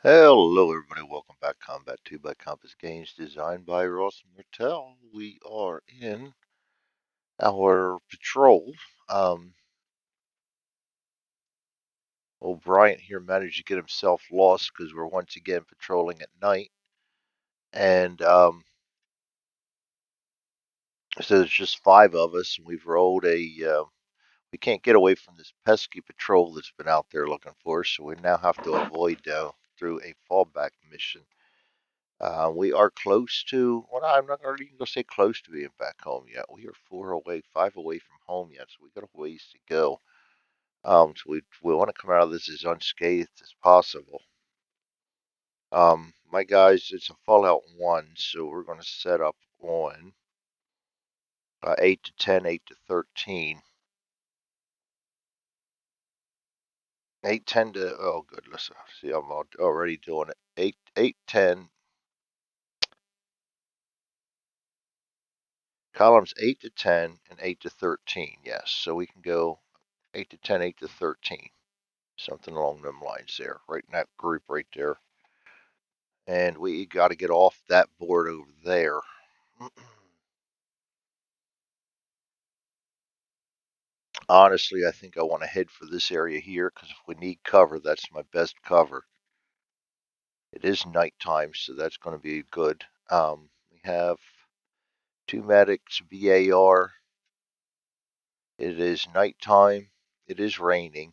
Hello, everybody. Welcome back. Combat 2 by Compass Games, designed by Ross Martell. We are in our patrol. Um, Old Bryant here managed to get himself lost because we're once again patrolling at night. And so there's just five of us, and we've rolled we can't get away from this pesky patrol that's been out there looking for us, so we now have to avoid through a fallback mission. We are close to, well, I'm not even going to say close to being back home yet. We are five away from home yet, so we got a ways to go. So we want to come out of this as unscathed as possible. My guys, it's a Fallout 1, so we're going to set up on 8 to 10, 8 to 13. 8, 10 to, oh, good, let's see, I'm already doing it. 8, 10, columns 8 to 10 and 8 to 13, yes. So we can go 8 to 10, 8 to 13. Something along them lines there, right in that group right there. And we got to get off that board over there. Honestly, I think I want to head for this area here because if we need cover, that's my best cover. It is nighttime, so that's going to be good. We have two medics, VAR. It is nighttime. It is raining,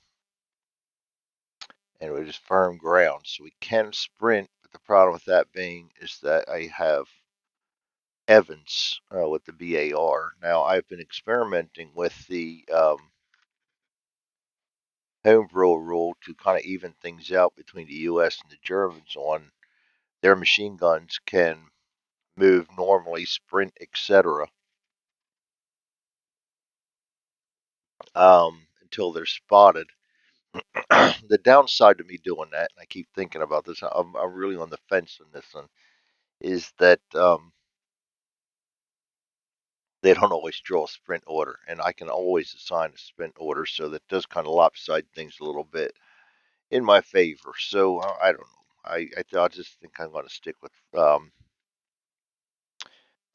and it is firm ground, so we can sprint. But the problem with that being is that I have Evans with the VAR. Now, I've been experimenting with the homebrew rule to kind of even things out between the U.S. and the Germans on their machine guns can move normally, sprint, etc., until they're spotted. The downside to me doing that, and I keep thinking about this, I'm really on the fence on this one, is that they don't always draw a sprint order, and I can always assign a sprint order, so that does kind of lopside things a little bit in my favor. So I don't know. I just think I'm going to stick with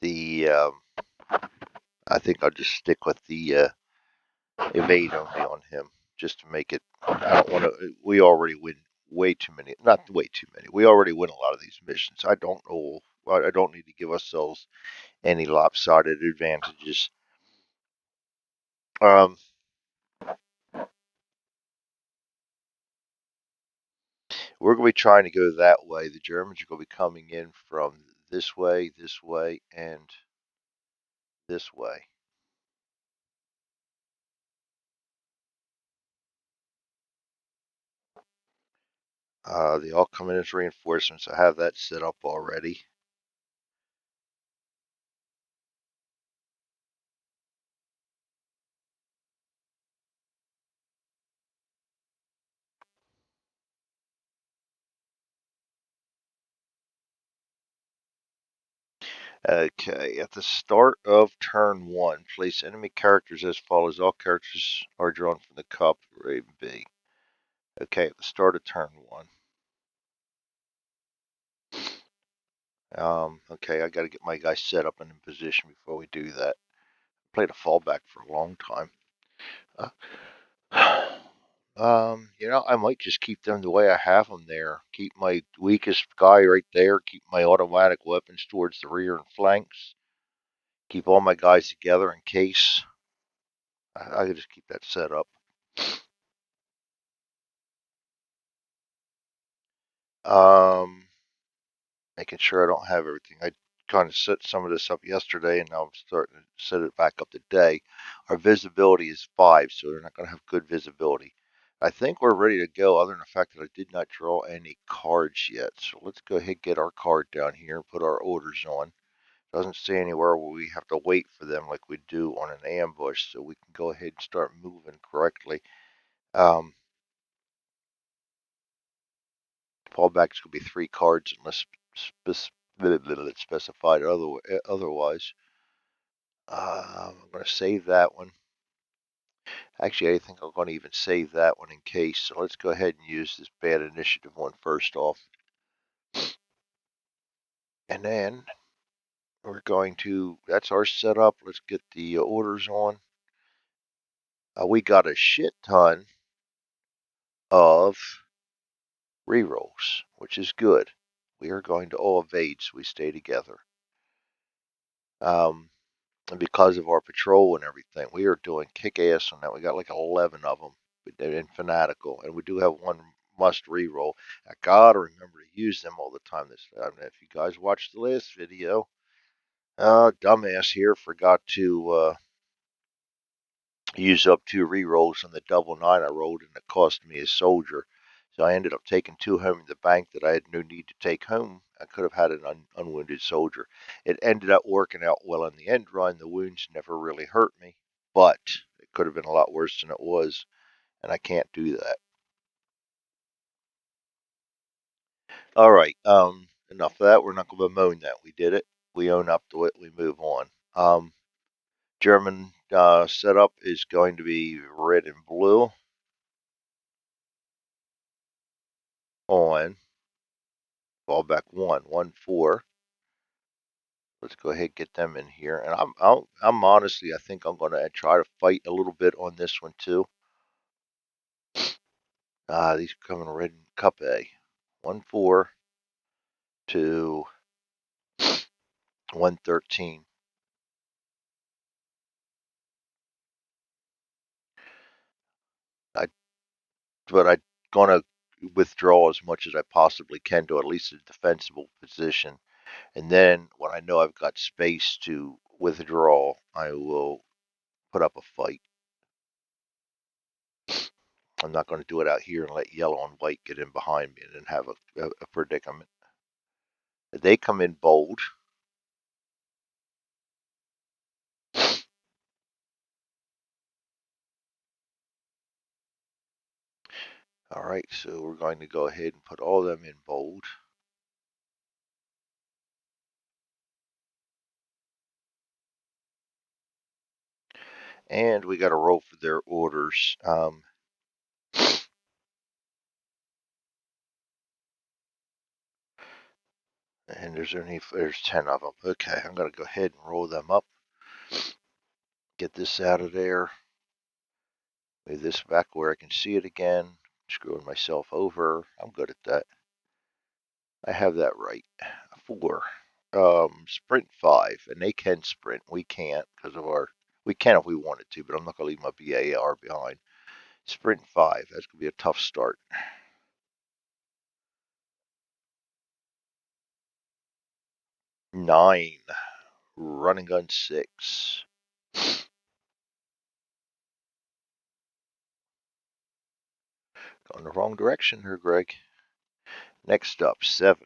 the. I think I'll just stick with the evade only on him, just to make it. I don't want to. We already win way too many. Not way too many. We already win a lot of these missions. I don't know. I don't need to give ourselves any lopsided advantages. Um, we're going to be trying to go that way. The Germans are going to be coming in from this way, and this way. They all come in as reinforcements. I have that set up already. Okay, at the start of turn one, place enemy characters as follows. All characters are drawn from the cup, A and B. Okay, at the start of turn one. Okay, I got to get my guy set up and in position before we do that. Played a fallback for a long time. I might just keep them the way I have them there. Keep my weakest guy right there. Keep my automatic weapons towards the rear and flanks. Keep all my guys together in case. I could just keep that set up. Um, Making sure I don't have everything. I kind of set some of this up yesterday, and now I'm starting to set it back up today. Our visibility is 5, so they're not going to have good visibility. I think we're ready to go, other than the fact that I did not draw any cards yet. So let's go ahead and get our card down here and put our orders on. Doesn't say anywhere where we have to wait for them like we do on an ambush, so we can go ahead and start moving correctly. Um, Fallback's going to be 3 cards unless specified otherwise. I'm going to save that one. Actually, I think I'm going to even save that one in case. So let's go ahead and use this bad initiative one first off. And then we're going to, that's our setup. Let's get the orders on. We got a shit ton of rerolls, which is good. We are going to all evade so we stay together. And because of our patrol and everything, we are doing kick ass on that. We got like 11 of them in Fanatical, and we do have one must reroll. I gotta remember to use them all the time. This time, if you guys watched the last video, dumbass here forgot to use up 2 rerolls on the double nine I rolled, and it cost me a soldier. So I ended up taking 2 home in the bank that I had no need to take home. I could have had an unwounded soldier. It ended up working out well in the end run. The wounds never really hurt me, but it could have been a lot worse than it was, and I can't do that. All right, enough of that. We're not going to bemoan that. We did it. We own up to it. We move on. German setup is going to be red and blue on fallback 1-1-4. Let's go ahead and get them in here. And I'm honestly, I think I'm going to try to fight a little bit on this one too. These are coming red in Cup A. 1-4 to 113. I, but I'm going to withdraw as much as I possibly can to at least a defensible position. And then when I know I've got space to withdraw, I will put up a fight. I'm not going to do it out here and let yellow and white get in behind me and then have a predicament. They come in bold. All right, so we're going to go ahead and put all of them in bold. And we got to roll for their orders. And there's 10 of them. Okay, I'm going to go ahead and roll them up. Get this out of there. Move this back where I can see it again. Screwing myself over. I'm good at that. I have that right. 4. Sprint 5, and they can sprint. We can't because of our. We can if we wanted to, but I'm not going to leave my BAR behind. Sprint 5. That's going to be a tough start. 9. Running gun 6. Going the wrong direction here, Greg. Next up, 7.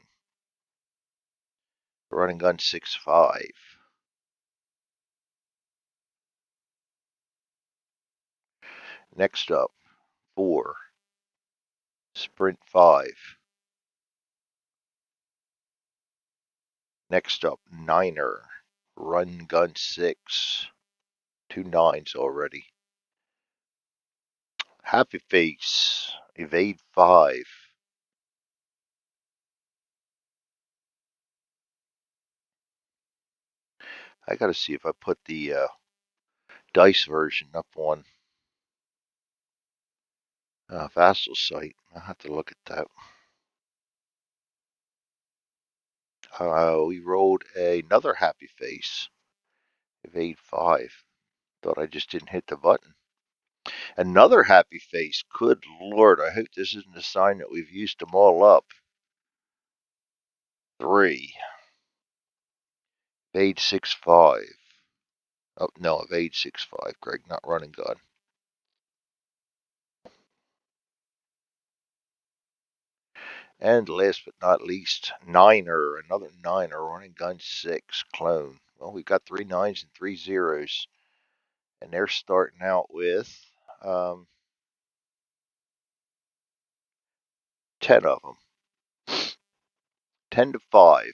Running gun 6-5. Next up, 4. Sprint 5. Next up, 9er. Run gun 6. 2 9s already. Happy face. Evade 5. I gotta see if I put the dice version up on Vassal's site. I'll have to look at that. We rolled another happy face. Evade 5. Thought I just didn't hit the button. Another happy face. Good Lord, I hope this isn't a sign that we've used them all up. 3. Evade 6-5. Oh, no, evade 6-5, Greg, not running gun. And last but not least, 9er, another 9er, running gun 6, clone. Well, we've got 3 9s and 3 zeros. And they're starting out with 10 of them. 10-5.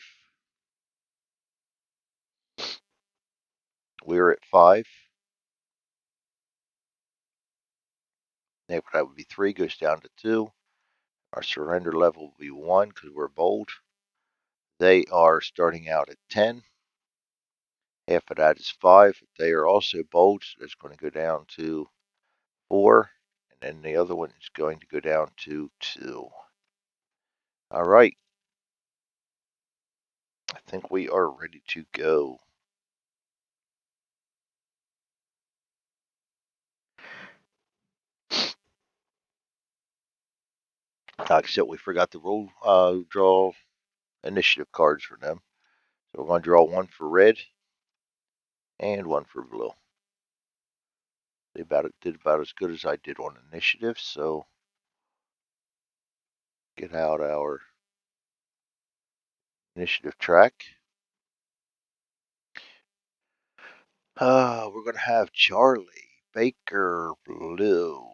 We're at 5. That would be 3, goes down to 2. Our surrender level will be 1 because we're bold. They are starting out at 10. Half of that is 5. They are also bold, so that's going to go down to 4. And then the other one is going to go down to 2. All right. I think we are ready to go. Except we forgot to draw initiative cards for them. So we're going to draw one for red and one for blue. They did about as good as I did on initiative, so get out our initiative track. We're going to have Charlie, Baker, blue.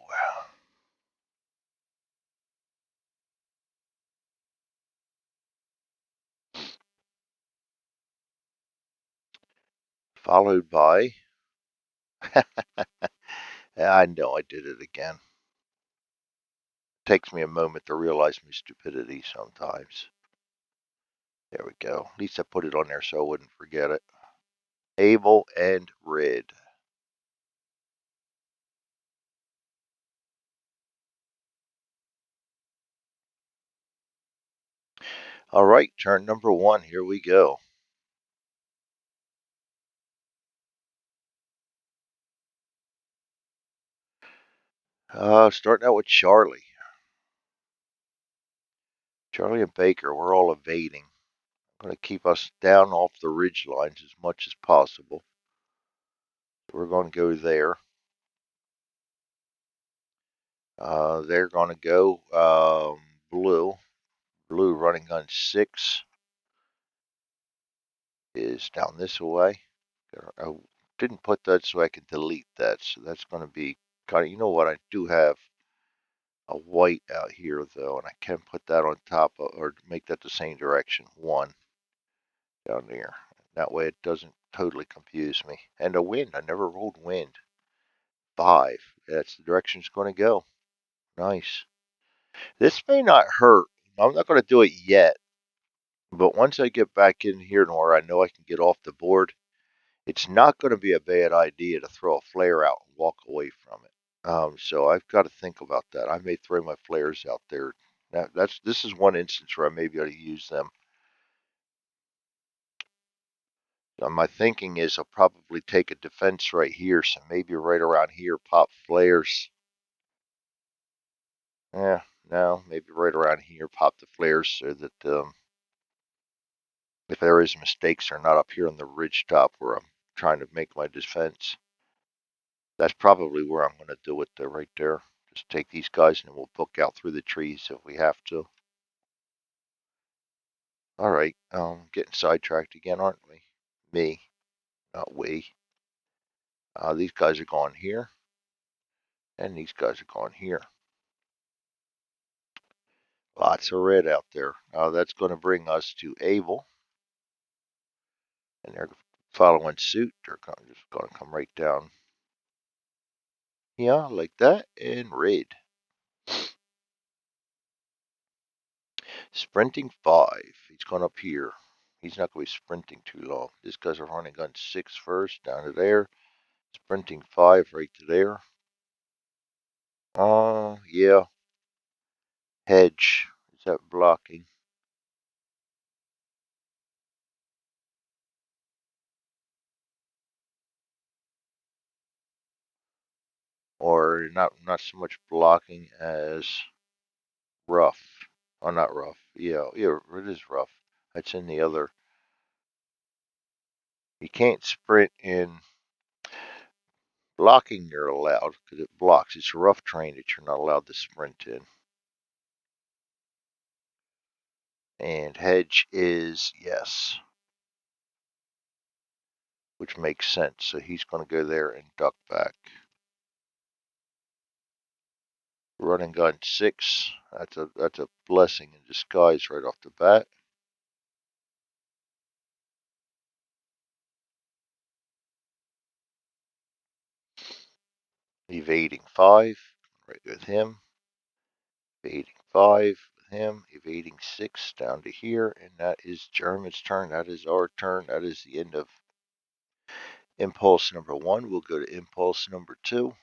Followed by, I know I did it again. It takes me a moment to realize my stupidity sometimes. There we go. At least I put it on there so I wouldn't forget it. Abel and red. All right, turn number 1. Here we go. Starting out with Charlie. Charlie and Baker, we're all evading. I'm going to keep us down off the ridge lines as much as possible. We're going to go there. They're going to go blue. Blue running gun 6 is down this way. I didn't put that so I can delete that. So that's going to be kind of, you know what, I do have a white out here though, and I can put that on top of, or make that the same direction. 1 down there. That way it doesn't totally confuse me. And a wind, I never rolled wind. 5, that's the direction it's going to go. Nice. This may not hurt. I'm not going to do it yet. But once I get back in here to where I know I can get off the board, it's not going to be a bad idea to throw a flare out and walk away from it. So I've got to think about that. I may throw my flares out there. This is one instance where I may be able to use them. My thinking is I'll probably take a defense right here, so maybe right around here, pop flares. Yeah, no, maybe right around here, pop the flares so that if there is mistakes, they're not up here on the ridge top where I'm trying to make my defense. That's probably where I'm going to do it, though, right there. Just take these guys and we'll book out through the trees if we have to. All right, getting sidetracked again, aren't we? Me, not we. These guys are going here, and these guys are going here. Lots of red out there. That's going to bring us to Abel, and they're following suit. They're just going to come right down. Yeah, like that, and red. Sprinting 5. He's going up here. He's not going to be sprinting too long. This guy's a running gun 6 first, down to there. Sprinting 5 right to there. Yeah. Hedge. Is that blocking? Or not so much blocking as rough. Oh, not rough. Yeah, it is rough. That's in the other. You can't sprint in blocking. You're allowed because it blocks. It's rough terrain that you're not allowed to sprint in. And hedge is yes, which makes sense. So he's going to go there and duck back. Running gun 6. That's a blessing in disguise right off the bat. Evading 5. Right with him. Evading 5 him, evading 6 down to here, and that is German's turn. That is our turn. That is the end of impulse number 1. We'll go to impulse number 2.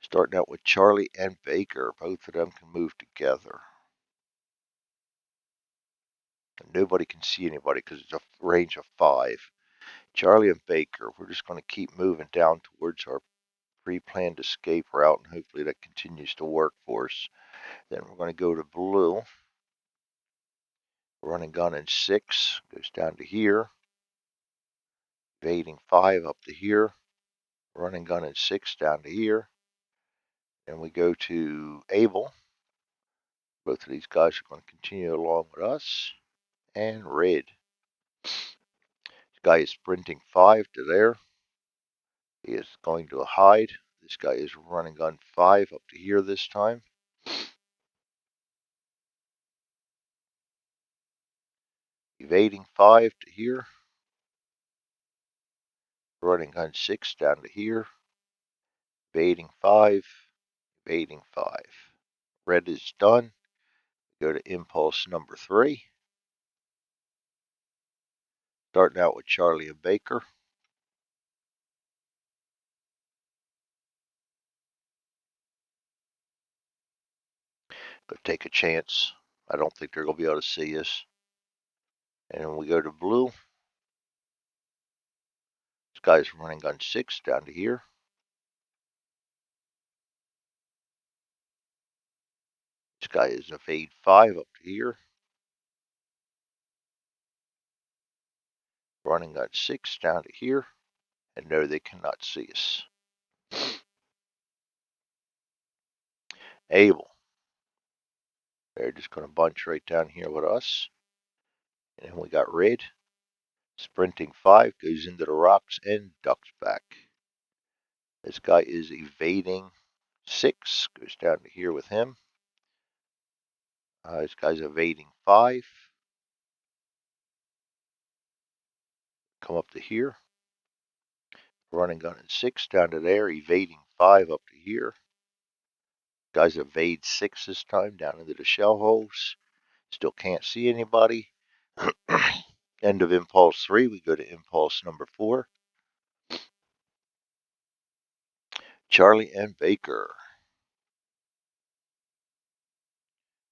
Starting out with Charlie and Baker. Both of them can move together. And nobody can see anybody because it's a range of 5. Charlie and Baker, we're just going to keep moving down towards our pre-planned escape route, and hopefully that continues to work for us. Then we're going to go to blue. Running gun in 6 goes down to here. Evading 5 up to here. Running gun in 6 down to here. And we go to Abel. Both of these guys are going to continue along with us. And red. This guy is sprinting 5 to there. He is going to hide. This guy is running gun 5 up to here this time. Evading 5 to here. Running gun 6 down to here. Evading 5. Evading 5. Red is done. Go to impulse number 3. Starting out with Charlie and Baker. Go take a chance. I don't think they're going to be able to see us. And then we go to blue. This guy's running gun 6 down to here. This guy is evade 5 up to here. Running gun 6 down to here. And no, they cannot see us. Abel. They're just going to bunch right down here with us. And then we got red. Sprinting 5 goes into the rocks and ducks back. This guy is evading 6. Goes down to here with him. This guy's evading 5. Come up to here. Running gun in 6 down to there. Evading 5 up to here. Guys evade 6 this time down into the shell holes. Still can't see anybody. End of impulse 3. We go to impulse number 4. Charlie and Baker.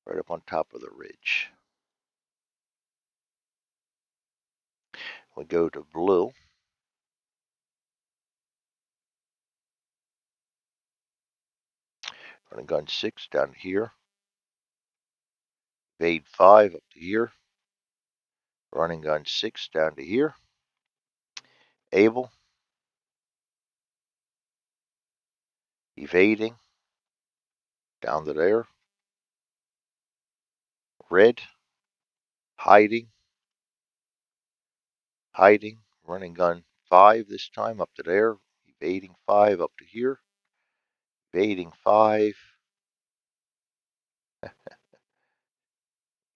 Right up on top of the ridge. We go to blue. Running gun 6 down here. Evade 5 up to here. Running gun 6 down to here. Abel. Evading. Down to there. Red. Hiding. Hiding. Running gun 5 this time up to there. Evading 5 up to here. Evading 5.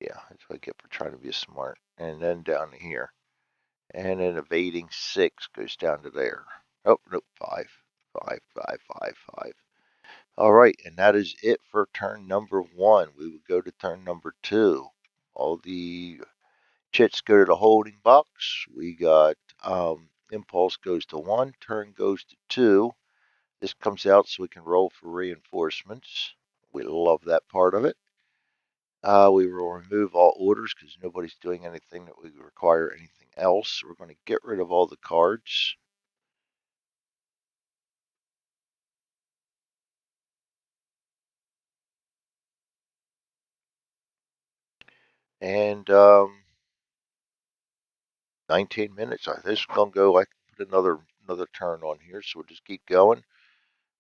Yeah, that's what I get for trying to be smart. And then down to here. And then evading 6 goes down to there. Oh, nope, 5. 5, 5, 5, 5. All right, and that is it for turn number 1. We would go to turn number 2. All the chits go to the holding box. We got impulse goes to 1, turn goes to 2. This comes out so we can roll for reinforcements. We love that part of it. We will remove all orders because nobody's doing anything that would require anything else. We're going to get rid of all the cards. And 19 minutes. This is going to go. I can put another turn on here, so we'll just keep going.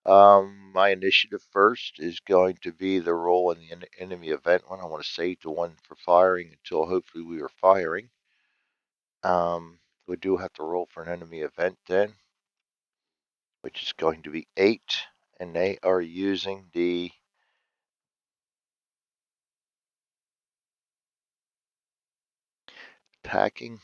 My initiative first is going to be the roll in the enemy event one. I want to save the one for firing until hopefully we are firing. We do have to roll for an enemy event then, which is going to be 8, and they are using the attacking.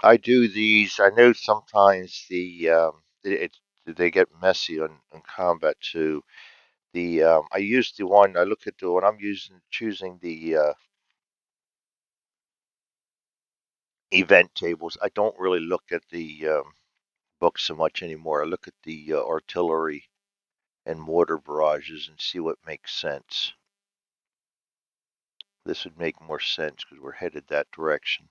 I do these. I know sometimes they get messy on combat too. I use the one. I look at the one I'm using, choosing the event tables. I don't really look at the books so much anymore. I look at the artillery and mortar barrages and see what makes sense. This would make more sense because we're headed that direction.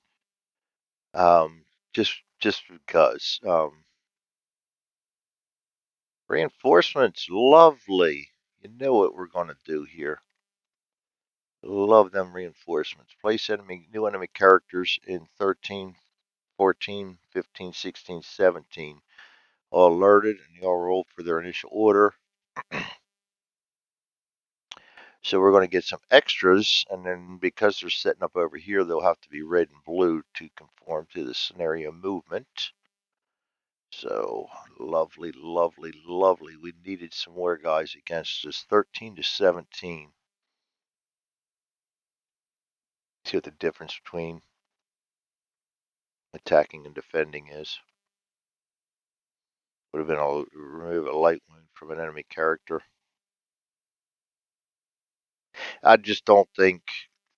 Just because. Reinforcements, lovely. You know what we're going to do here. Love them reinforcements. Place new enemy characters in 13, 14, 15, 16, 17. All alerted and they all rolled for their initial order. So we're going to get some extras, and then because they're setting up over here, they'll have to be red and blue to conform to the scenario movement. So lovely, lovely, lovely. We needed some more guys against us. 13 to 17. See what the difference between attacking and defending is. Would have been remove a light wound from an enemy character. I just don't think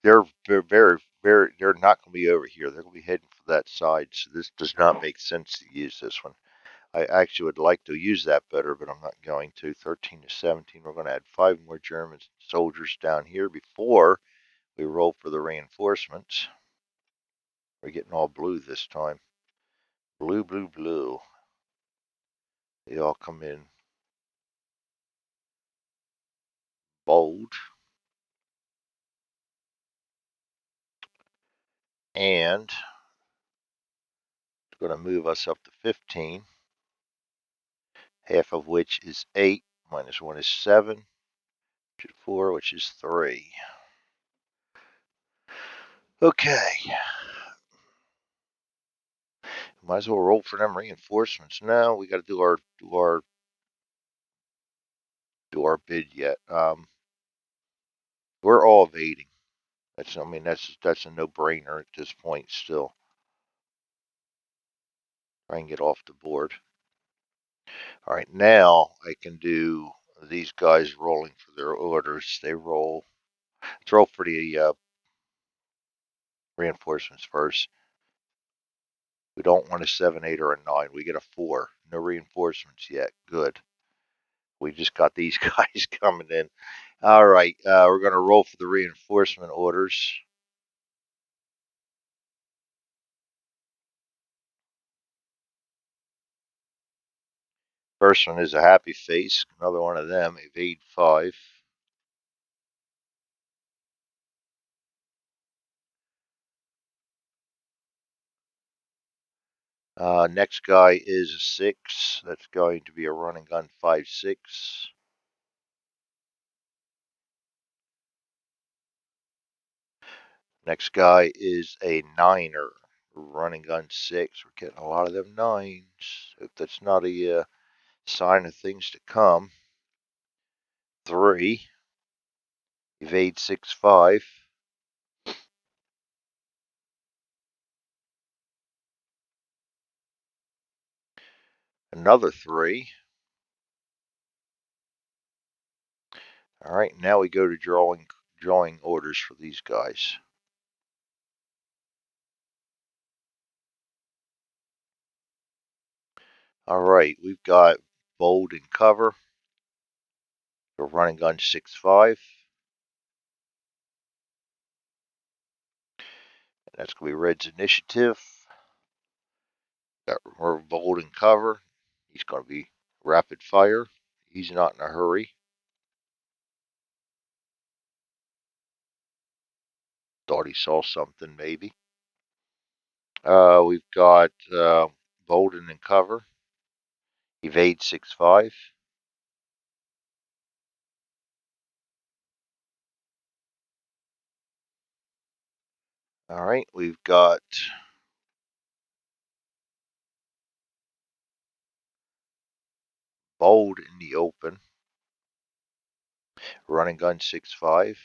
they're they're not going to be over here. They're going to be heading for that side. So this does not make sense to use this one. I actually would like to use that better, but I'm not going to. 13 to 17. We're going to add 5 more German soldiers down here before we roll for the reinforcements. We're getting all blue this time. Blue, blue, blue. They all come in bold. And it's going to move us up to 15. Half of which is 8. Minus 1 is 7. Which is 4, which is 3. Okay. Might as well roll for them reinforcements. Now we got to do our bid yet. We're all evading. That's a no-brainer at this point. Still, try and get off the board. All right, now I can do these guys rolling for their orders. They roll. Let's roll for the reinforcements first. We don't want a 7, 8, or a 9. We get a 4. No reinforcements yet. Good. We just got these guys coming in. All right, we're going to roll for the reinforcement orders. First one is a happy face. Another one of them, evade 5. Next guy is a 6. That's going to be a run and gun 5-6. Next guy is a 9er, run and gun 6. We're getting a lot of them 9s. If that's not a sign of things to come. 3, evade 6-5. Another 3. All right, now we go to drawing orders for these guys. All right, we've got bold and cover for running gun 6-5. That's going to be Red's initiative. Got more bold and cover. He's going to be rapid fire. He's not in a hurry. Thought he saw something maybe. We've got Bolden and cover. Evade 6-5. All right, we've got Bold in the open. Running gun 6-5.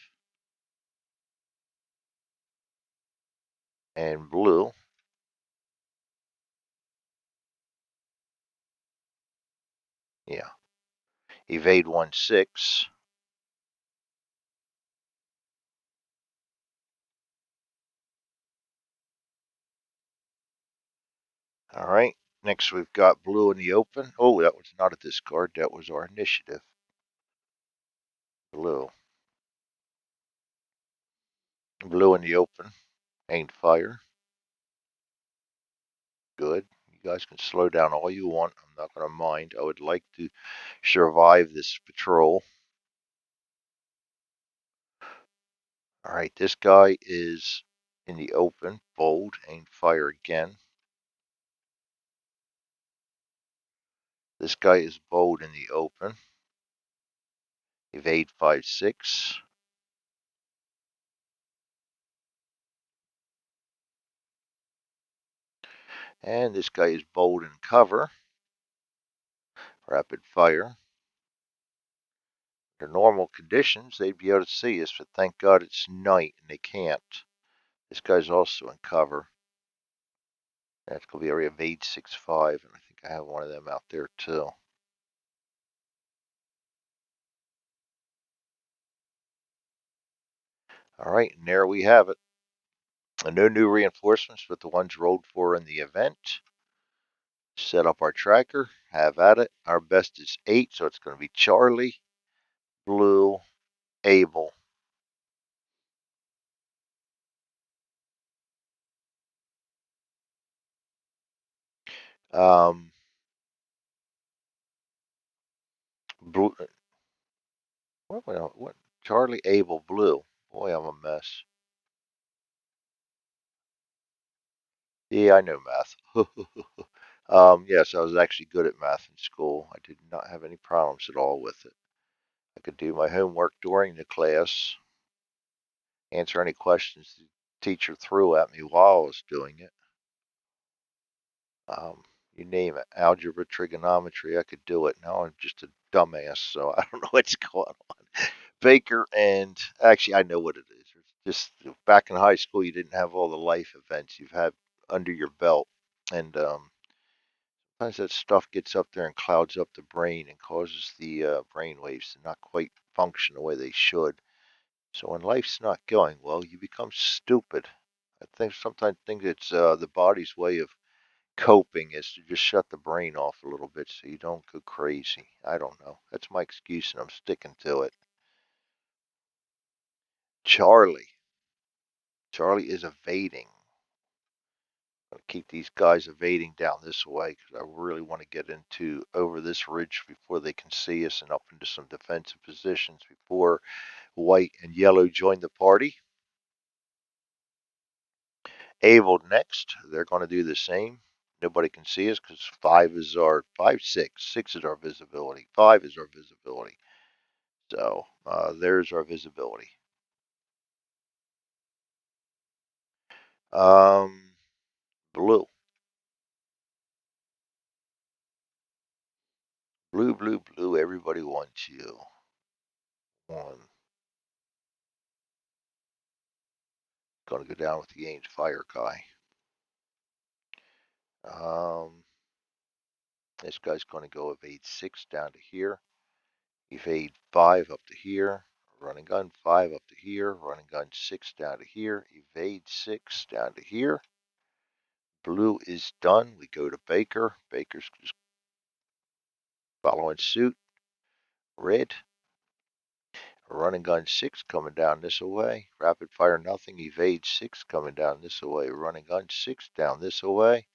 And blue. Yeah. Evade 1-6. All right. Next, we've got blue in the open. Oh, that was not a discard. That was our initiative. Blue. Blue in the open. Ain't fire. Good. You guys can slow down all you want. I'm not going to mind. I would like to survive this patrol. All right. This guy is in the open. Bold. Ain't fire again. This guy is bold in the open. Evade 5-6. And this guy is bold in cover. Rapid fire. Under normal conditions, they'd be able to see us, but thank God it's night and they can't. This guy's also in cover. That's going to be area evade 6-5, and I think I have one of them out there too. All right, and there we have it. No new reinforcements, but the ones rolled for in the event. Set up our tracker. Have at it. Our best is 8, so it's going to be Charlie, Blue, Abel. Um, Blue, what? Charlie, Abel, Blue. Boy, I'm a mess. Yeah, I know math. Yes, I was actually good at math in school. I did not have any problems at all with it. I could do my homework during the class, answer any questions the teacher threw at me while I was doing it. You name it, algebra, trigonometry, I could do it. Now I'm just a dumbass, so I don't know what's going on. Baker, and actually, I know what it is. It's just back in high school, you didn't have all the life events you've had under your belt, and sometimes that stuff gets up there and clouds up the brain and causes the brain waves to not quite function the way they should. So when life's not going well, you become stupid. I think sometimes it's the body's way of coping is to just shut the brain off a little bit so you don't go crazy. I don't know. That's my excuse and I'm sticking to it. Charlie. Charlie is evading. I'll keep these guys evading down this way because I really want to get into over this ridge before they can see us and up into some defensive positions before white and yellow join the party. Able next. They're going to do the same. Nobody can see us because 6 is our visibility. 5 is our visibility. So there's our visibility. Um, blue, blue, blue, blue. Everybody wants you. One. Going to go down with the Ames Fire guy. This guy's going to go evade 6 down to here. Evade 5 up to here. Running gun 5 up to here. Running gun 6 down to here. Evade 6 down to here. Blue is done. We go to Baker. Baker's just following suit. Red. Running gun 6 coming down this way. Rapid fire nothing. Evade 6 coming down this way. Running gun 6 down this way.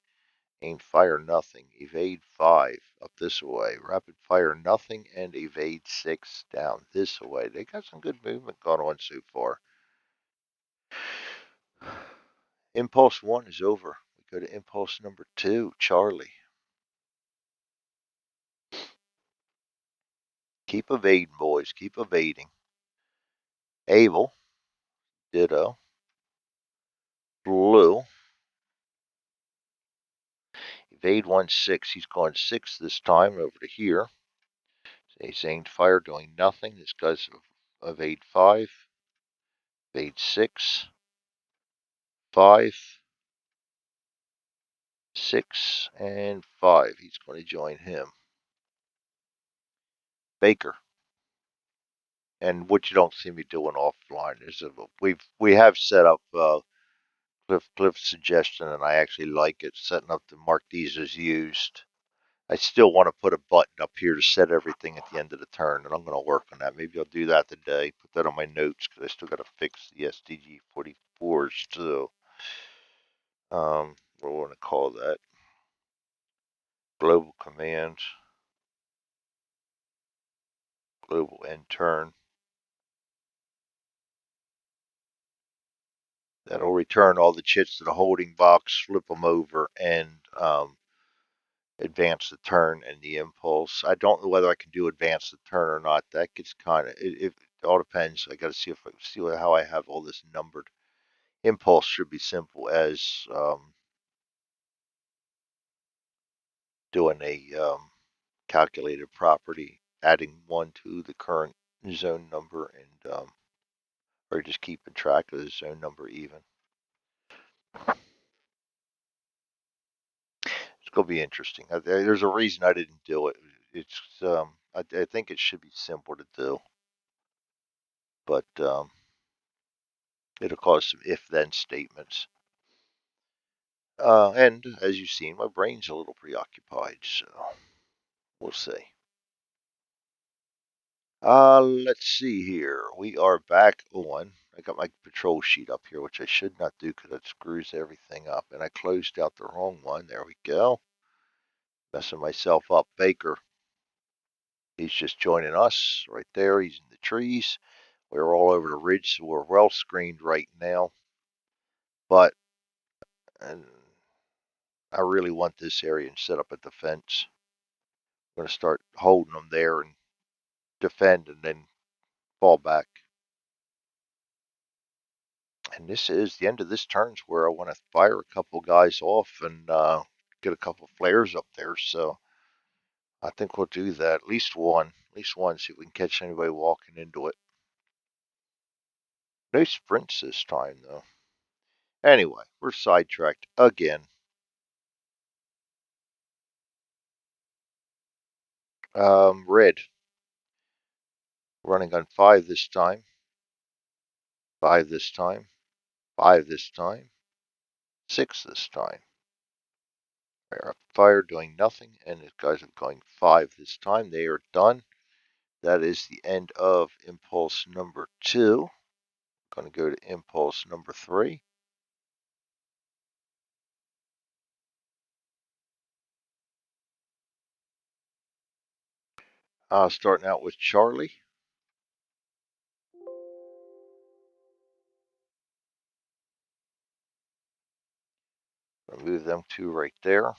Aim fire nothing. Evade 5 up this way. Rapid fire nothing and evade 6 down this way. They got some good movement going on so far. Impulse 1 is over. We go to impulse number 2, Charlie. Keep evading, boys. Keep evading. Abel, ditto. Blue, evade 1-6. He's going 6 this time over to here. He's aimed fire doing nothing. This guy's evade 5, evade 6, 5, 6, and 5. He's going to join him. Baker. And what you don't see me doing offline is we have set up Cliff suggestion, and I actually like it, setting up to mark these as used. I still want to put a button up here to set everything at the end of the turn, and I'm going to work on that. Maybe I'll do that today. Put that on my notes because I still got to fix the SDG 44s too. What do I want to call that? Global command, global end turn. That'll return all the chits to the holding box, flip them over, and advance the turn and the impulse. I don't know whether I can do advance the turn or not. That gets kind of it all depends. I got to see if I see how I have all this numbered. Impulse should be simple as doing a calculated property, adding one to the current zone number, and or just keeping track of the zone number even. It's gonna be interesting. There's a reason I didn't do it. It's I think it should be simple to do, but it'll cause some if-then statements. And as you've seen, my brain's a little preoccupied, so we'll see. Let's see here. We are back on. I got my patrol sheet up here, which I should not do because it screws everything up. And I closed out the wrong one. There we go. Messing myself up. Baker. He's just joining us right there. He's in the trees. We're all over the ridge, so we're well screened right now. But and I really want this area and set up a defense. I'm going to start holding them there and defend and then fall back. And this is the end of this turn's where I want to fire a couple guys off and get a couple flares up there. So I think we'll do that. At least one, see if we can catch anybody walking into it. No sprints this time, though. Anyway, we're sidetracked again. Red. Running on 5 this time. 5 this time. 5 this time. 6 this time. They're up fire doing nothing, and the guys are going 5 this time. They are done. That is the end of impulse number 2. Going to go to impulse number 3. Starting out with Charlie. Move them 2 right there.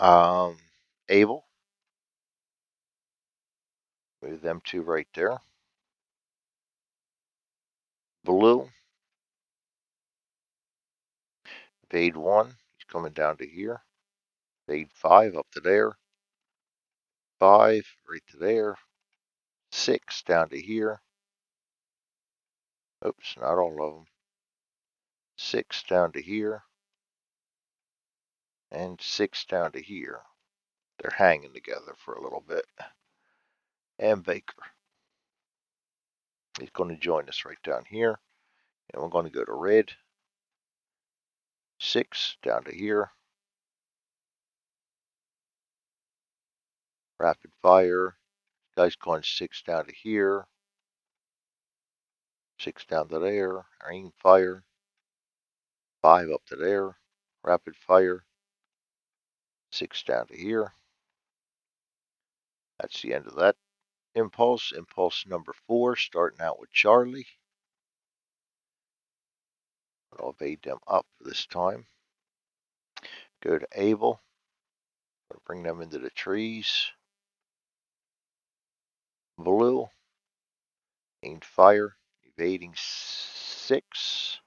Abel. Move them 2 right there. Blue. Evade 1. He's coming down to here. Evade 5 up to there. 5 right to there. 6 down to here. Oops, not all of them. 6 down to here. And 6 down to here. They're hanging together for a little bit. And Baker. He's going to join us right down here. And we're going to go to red. 6 down to here. Rapid fire. Guy's going 6 down to here. 6 down to there. Aim fire. 5 up to there. Rapid fire. 6 down to here. That's the end of that impulse. Impulse number 4, starting out with Charlie. I'll evade them up this time. Go to Abel. Bring them into the trees. Blue. Aim fire. Evading 6.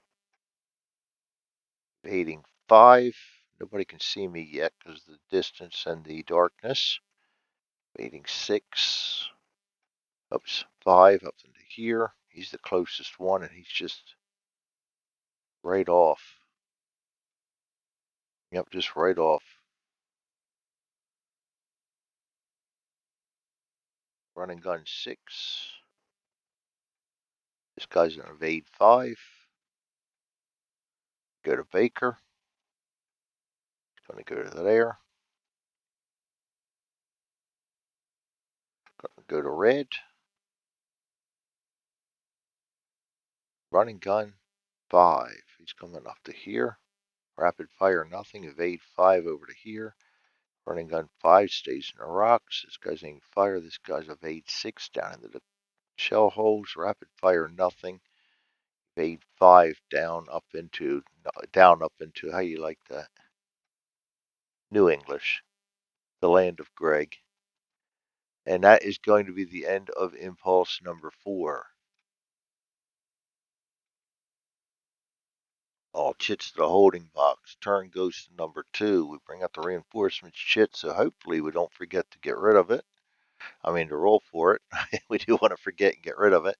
Evading 5. Nobody can see me yet because of the distance and the darkness. Evading 6. Oops, 5 up into here. He's the closest one, and he's just right off. Yep, just right off. Running gun 6. This guy's going to evade 5. Go to Baker. He's going to go to there. Go to red. Running gun 5. He's coming up to here. Rapid fire nothing. Evade 5 over to here. Running gun 5 stays in the rocks. This guy's aiming fire. This guy's evade 6 down into the shell holes. Rapid fire nothing. Evade 5 down up into how you like that? New English, the land of Greg. And that is going to be the end of impulse number 4. All chits to the holding box. Turn goes to number 2. We bring out the reinforcements chit, so hopefully we don't forget to get rid of it. I mean, to roll for it. We do want to forget and get rid of it.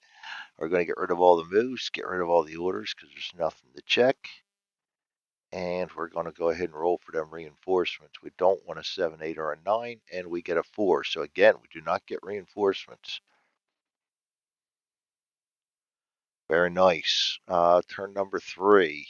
We're going to get rid of all the moves, get rid of all the orders because there's nothing to check. And we're going to go ahead and roll for them reinforcements. We don't want a 7, 8, or a 9, and we get a 4. So again, we do not get reinforcements. Very nice. Turn number 3.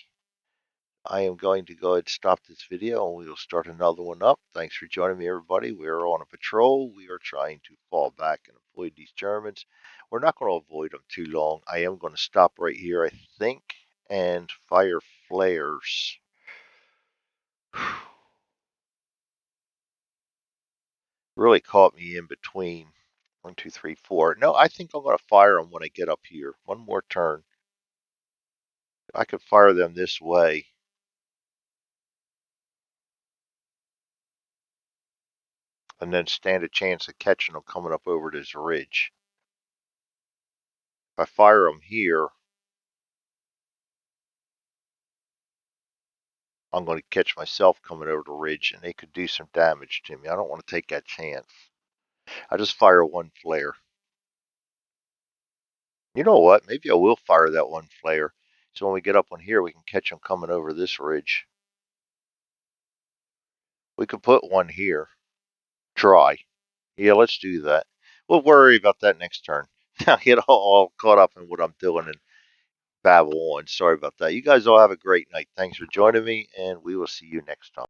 I am going to go ahead and stop this video and we will start another one up. Thanks for joining me, everybody. We are on a patrol. We are trying to fall back and avoid these Germans. We're not going to avoid them too long. I am going to stop right here, I think, and fire flares. Really caught me in between. 1, 2, 3, 4. No, I think I'm going to fire them when I get up here. One more turn. I could fire them this way. And then stand a chance of catching them coming up over this ridge. If I fire them here, I'm going to catch myself coming over the ridge and they could do some damage to me. I don't want to take that chance. I just fire one flare. You know what? Maybe I will fire that one flare. So when we get up on here, we can catch them coming over this ridge. We could put one here. Try. Yeah, let's do that. We'll worry about that next turn. I get all caught up in what I'm doing and babble on. Sorry about that. You guys all have a great night. Thanks for joining me, and we will see you next time.